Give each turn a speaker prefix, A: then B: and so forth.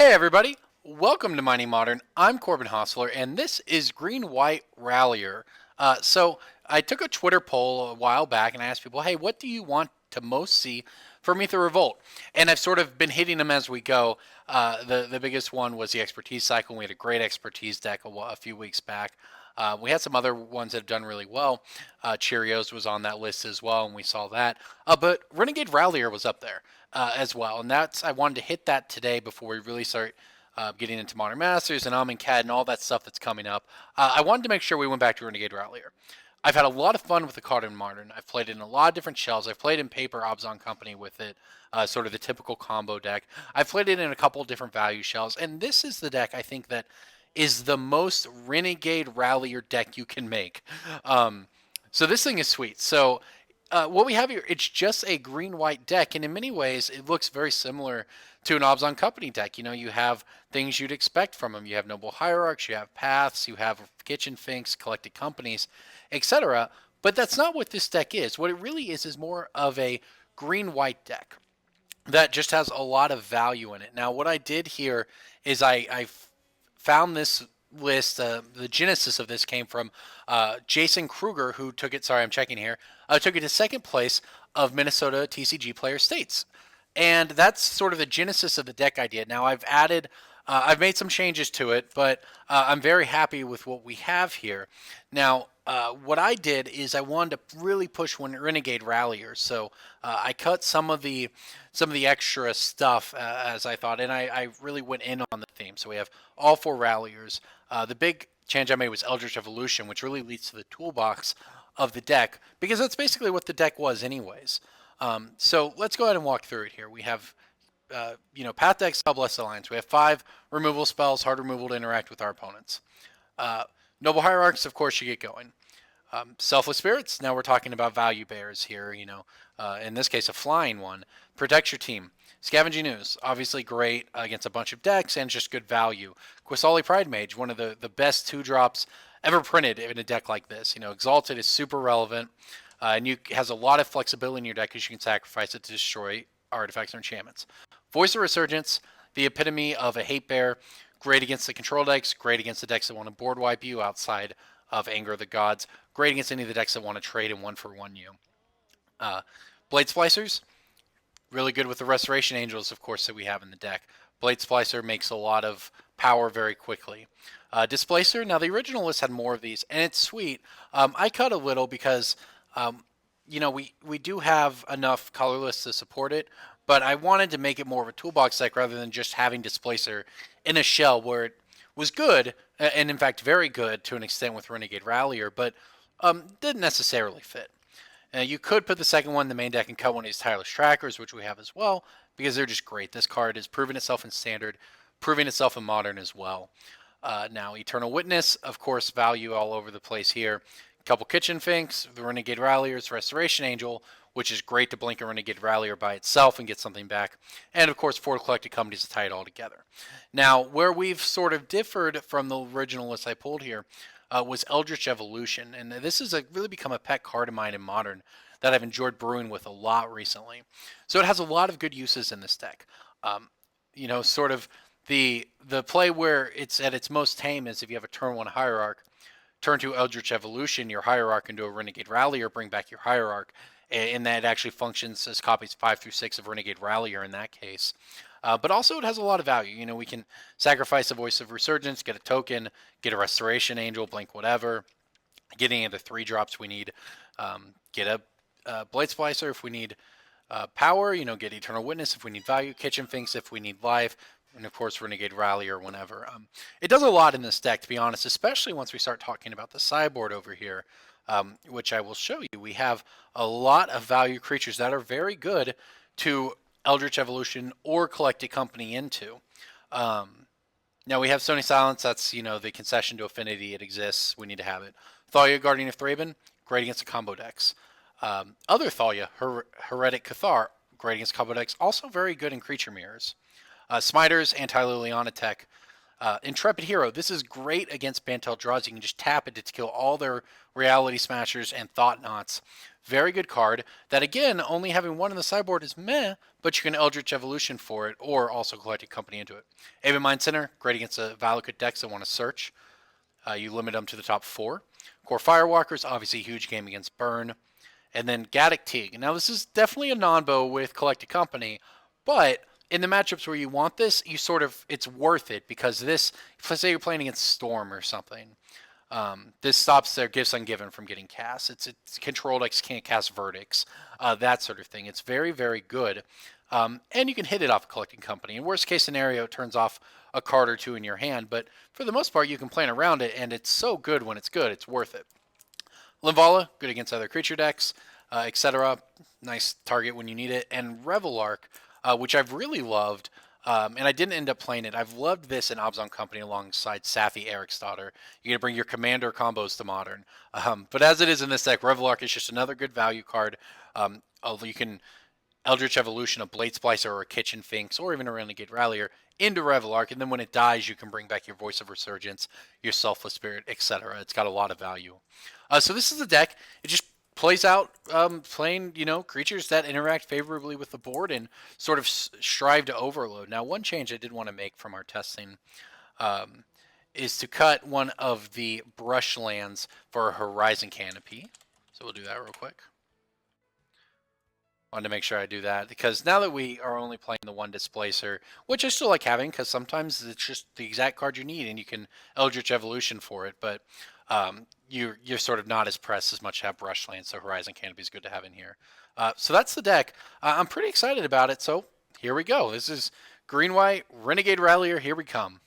A: Hey everybody, welcome to Mining Modern. I'm Corbin Hostler, and this is Green-White Rallier. So I took a Twitter poll a while back and I asked people, hey, what do you want to most see from Ether Revolt? And I've sort of been hitting them as we go. The biggest one was the Expertise Cycle. We had a great Expertise deck a few weeks back. We had some other ones that have done really well. Cheerios was on that list as well, and we saw that. But Renegade Rallier was up there as well, and I wanted to hit that today before we really start getting into Modern Masters and Amonkhet and all that stuff that's coming up. I wanted to make sure we went back to Renegade Rallier. I've had a lot of fun with the card in Modern. I've played it in a lot of different shells. I've played in Paper Obzon Company with it, sort of the typical combo deck. I've played it in a couple different value shells, and this is the deck I think that is the most Renegade Rallier deck you can make. So this thing is sweet. So what we have here, it's just a green-white deck, and in many ways, it looks very similar to an Obzon Company deck. You know, you have things you'd expect from them. You have Noble Hierarchs, you have Paths, you have Kitchen Finks, Collected Companies, etc. But that's not what this deck is. What it really is more of a green-white deck that just has a lot of value in it. Now, what I did here is I found this list. The genesis of this came from Jason Kruger, who took it. Sorry, I'm checking here. Took it to second place of Minnesota TCG Player States, and that's sort of the genesis of the deck idea. Now I've made some changes to it, but I'm very happy with what we have here. Now, what I did is I wanted to really push Renegade Rallier, so I cut some of the extra stuff as I thought, and I really went in on the theme. So we have all four Ralliers. The big change I made was Eldritch Evolution, which really leads to the toolbox of the deck, because that's basically what the deck was anyways. So let's go ahead and walk through it here. We have Path Deck, Spellblessed Alliance. We have 5 removal spells, hard removal to interact with our opponents. Noble Hierarchs, of course, you get going. Selfless Spirits, now we're talking about value bears here, in this case a flying one. Protects your team. Scavenging Ooze, obviously great against a bunch of decks and just good value. Qasali Pride Mage, one of the best 2-drops ever printed in a deck like this. Exalted is super relevant, and has a lot of flexibility in your deck because you can sacrifice it to destroy artifacts or enchantments. Voice of Resurgence, the epitome of a hate bear, great against the control decks, great against the decks that want to board wipe you outside of Anger of the Gods, great against any of the decks that want to trade and 1-for-1 you. Blade Splicers, really good with the Restoration Angels, of course, that we have in the deck. Blade Splicer makes a lot of power very quickly. Displacer, now the original list had more of these, and it's sweet. I cut a little because, we do have enough colorless to support it, but I wanted to make it more of a toolbox deck rather than just having Displacer in a shell where it was good, and in fact very good to an extent with Renegade Rallier, but didn't necessarily fit. You could put the second one in the main deck and cut one of these Tireless Trackers, which we have as well, because they're just great. This card has proven itself in Standard, proving itself in Modern as well. Now, Eternal Witness, of course, value all over the place here. A couple Kitchen Finks, the Renegade Ralliers, Restoration Angel, which is great to blink a Renegade Rallier by itself and get something back. And, of course, 4 Collected Companies to tie it all together. Now, where we've sort of differed from the original list I pulled here was Eldritch Evolution. And this has really become a pet card of mine in Modern that I've enjoyed brewing with a lot recently. So it has a lot of good uses in this deck. Sort of the play where it's at its most tame is if you have a turn 1 Hierarch, turn 2 Eldritch Evolution, your Hierarch into a Renegade Rallier, bring back your Hierarch, and that actually functions as copies 5 through 6 of Renegade Rallier in that case. But also it has a lot of value. We can sacrifice a Voice of Resurgence, get a token, get a Restoration Angel, blink whatever, get any of the 3-drops we need, get a Blade Splicer if we need power, get Eternal Witness if we need value, Kitchen Finks if we need life, and of course Renegade Rallier whenever. It does a lot in this deck, to be honest, especially once we start talking about the sideboard over here, which I will show you. We have a lot of value creatures that are very good to Eldritch Evolution or Collected Company into. Now we have Stony Silence. That's, the concession to Affinity. It exists. We need to have it. Thalia, Guardian of Thraben, great against the combo decks. Other Thalia, Heretic Cathar, great against combo decks. Also very good in creature mirrors. Smiters, Anti-Liliana Tech. Intrepid Hero, this is great against Bantel draws. You can just tap it to kill all their Reality Smashers and Thought Knots. Very good card. That again, only having one in the sideboard is meh, but you can Eldritch Evolution for it, or also collect a company into it. Aven Mind Center, great against the Valakut decks that want to search. You limit them to the top 4. Core Firewalkers, obviously a huge game against Burn. And then Gaddock Teague. Now this is definitely a non-bow with Collect a Company, but in the matchups where you want this, it's worth it because this, let's say you're playing against Storm or something, this stops their Gifts Ungiven from getting cast. It's controlled decks can't cast Verdicts, that sort of thing. It's very, very good. And you can hit it off Collecting Company. In worst case scenario, it turns off a card or two in your hand, but for the most part, you can plan around it, and it's so good when it's good, it's worth it. Limvala, good against other creature decks, etc. Nice target when you need it. And Revelark, which I've really loved, and I didn't end up playing it. I've loved this in Obzon Company alongside Safi Eriksdotter. You're going to bring your commander combos to Modern. But as it is in this deck, Revelark is just another good value card. You can Eldritch Evolution, a Blade Splicer, or a Kitchen Finks, or even a Renegade Rallier into Revelark, and then when it dies, you can bring back your Voice of Resurgence, your Selfless Spirit, etc. It's got a lot of value. So this is the deck. It just plays out playing, creatures that interact favorably with the board and sort of strive to overload. Now, one change I did want to make from our testing is to cut one of the brush lands for a Horizon Canopy. So we'll do that real quick. Wanted to make sure I do that because now that we are only playing the one Displacer, which I still like having because sometimes it's just the exact card you need and you can Eldritch Evolution for it, but you're sort of not as pressed as much to have Brushland, so Horizon Canopy is good to have in here. So that's the deck. I'm pretty excited about it, so here we go. This is Green-White Renegade Rallier. Here we come.